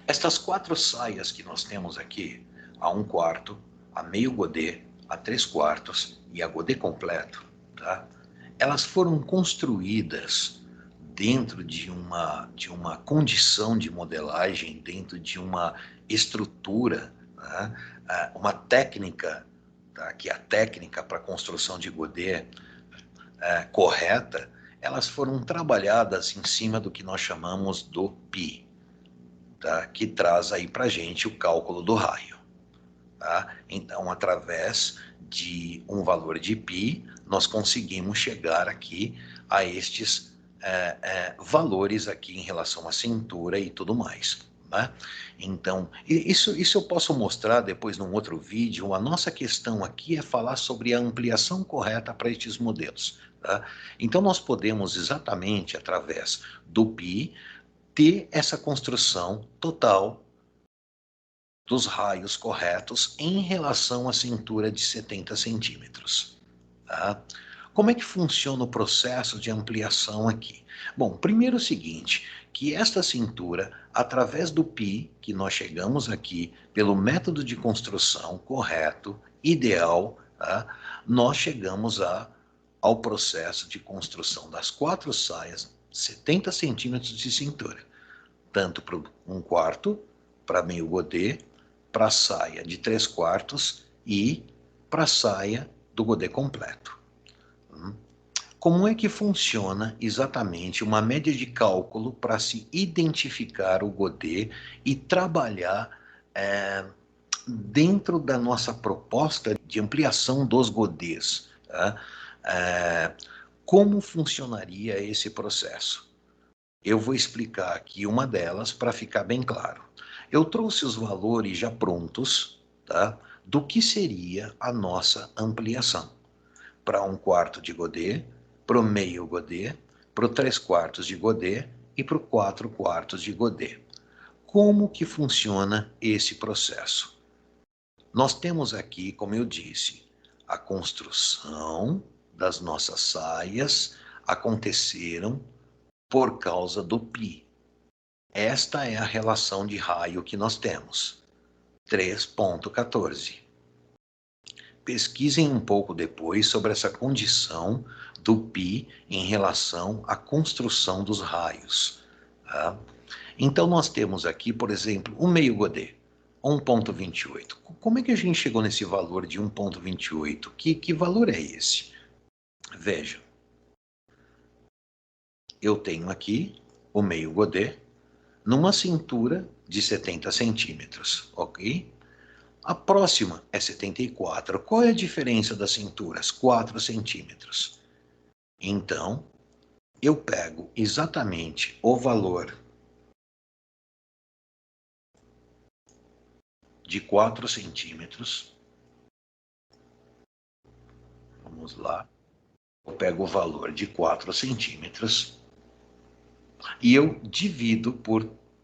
Estas 4 saias que nós temos aqui, a 1/4, a meio godê, a 3/4 e a godê completo, tá? Elas foram construídas dentro de uma condição de modelagem, dentro de uma estrutura, né? Uma técnica, tá? Que é a técnica para construção de godê correta, elas foram trabalhadas em cima do que nós chamamos do pi, tá? Que traz aí para a gente o cálculo do raio. Tá? Então, através de um valor de π, nós conseguimos chegar aqui a estes valores aqui em relação à cintura e tudo mais. Né? Então, isso eu posso mostrar depois num outro vídeo. A nossa questão aqui é falar sobre a ampliação correta para estes modelos. Tá? Então, nós podemos exatamente, através do π, ter essa construção total dos raios corretos em relação à cintura de 70 centímetros. Tá? Como é que funciona o processo de ampliação aqui? Bom, primeiro é o seguinte, que esta cintura, através do π, que nós chegamos aqui, pelo método de construção correto, ideal, tá? Nós chegamos ao processo de construção das 4 saias, 70 centímetros de cintura, tanto para 1/4, para meio godê, para a saia de 3/4 e para a saia do godê completo. Como é que funciona exatamente uma média de cálculo para se identificar o godê e trabalhar dentro da nossa proposta de ampliação dos godês? Tá? Como funcionaria esse processo? Eu vou explicar aqui uma delas para ficar bem claro. Eu trouxe os valores já prontos, tá? Do que seria a nossa ampliação. Para 1/4 de godê, para o meio godê, para o 3/4 de godê e para o 4/4 de godê. Como que funciona esse processo? Nós temos aqui, como eu disse, a construção das nossas saias aconteceram por causa do π. Esta é a relação de raio que nós temos, 3,14. Pesquisem um pouco depois sobre essa condição do π em relação à construção dos raios. Tá? Então, nós temos aqui, por exemplo, o meio godê, 1,28. Como é que a gente chegou nesse valor de 1,28? Que valor é esse? Vejam. Eu tenho aqui o meio godê numa cintura de 70 centímetros, ok? A próxima é 74. Qual é a diferença das cinturas? 4 centímetros. Então, eu pego exatamente o valor de 4 centímetros. Vamos lá. Eu pego o valor de 4 centímetros e eu divido por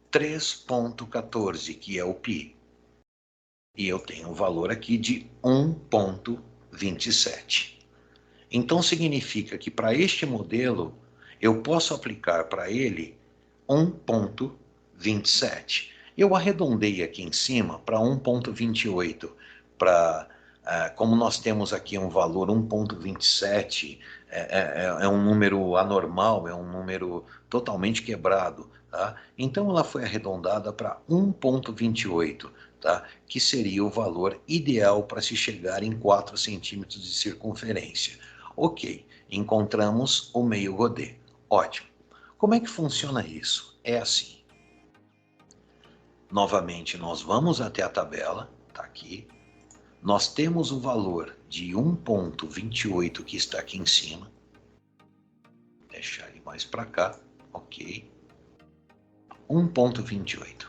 3,14, que é o π. E eu tenho o valor aqui de 1,27. Então, significa que para este modelo, eu posso aplicar para ele 1,27. Eu arredondei aqui em cima para 1,28, como nós temos aqui um valor 1,27, é um número anormal, é um número totalmente quebrado, tá? Então ela foi arredondada para 1,28, tá? Que seria o valor ideal para se chegar em 4 centímetros de circunferência. Ok, encontramos o meio godê. Ótimo. Como é que funciona isso? É assim. Novamente, nós vamos até a tabela, tá aqui. Nós temos o valor de 1,28 que está aqui em cima. Vou deixar ele mais para cá, ok. 1,28.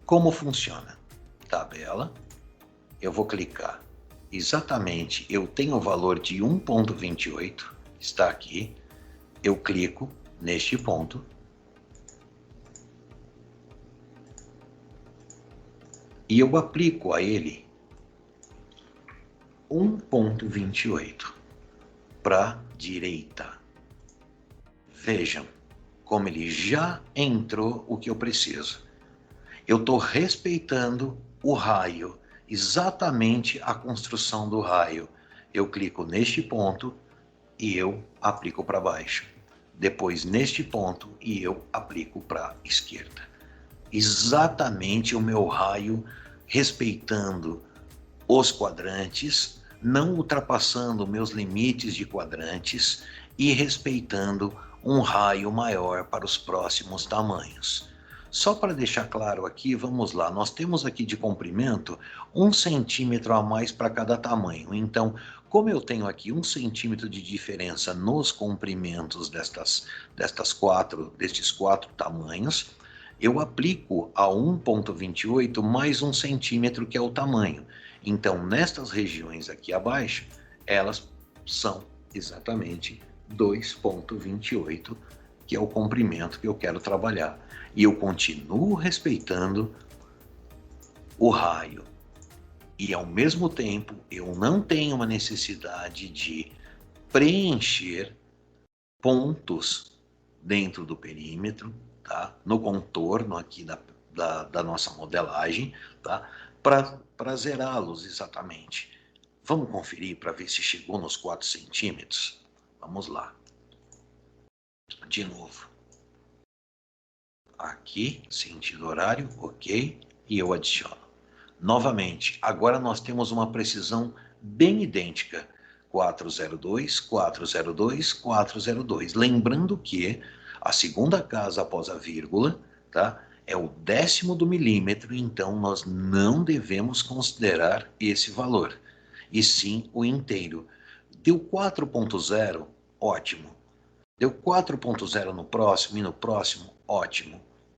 Como funciona? Tabela. Eu vou clicar. Exatamente, eu tenho o valor de 1,28, está aqui. Eu clico neste ponto. E eu aplico a ele 1,28 para a direita. Vejam como ele já entrou o que eu preciso. Eu estou respeitando o raio, exatamente a construção do raio. Eu clico neste ponto e eu aplico para baixo. Depois neste ponto e eu aplico para a esquerda. Exatamente o meu raio, respeitando os quadrantes, não ultrapassando meus limites de quadrantes e respeitando um raio maior para os próximos tamanhos. Só para deixar claro aqui, vamos lá, nós temos aqui de comprimento 1 centímetro a mais para cada tamanho. Então, como eu tenho aqui 1 centímetro de diferença nos comprimentos destes quatro tamanhos, eu aplico a 1,28 mais 1 centímetro, que é o tamanho. Então, nestas regiões aqui abaixo, elas são exatamente 2,28, que é o comprimento que eu quero trabalhar. E eu continuo respeitando o raio. E, ao mesmo tempo, eu não tenho uma necessidade de preencher pontos dentro do perímetro, tá? No contorno aqui da nossa modelagem, tá? Para zerá-los exatamente. Vamos conferir para ver se chegou nos 4 centímetros? Vamos lá. De novo. Aqui, sentido horário, ok, e eu adiciono. Novamente, agora nós temos uma precisão bem idêntica. 402, 402, 402. Lembrando que a segunda casa após a vírgula, tá, é o 10º do milímetro, então nós não devemos considerar esse valor, e sim o inteiro. Deu 4.0, ótimo. Deu 4.0 no próximo e no próximo, ótimo.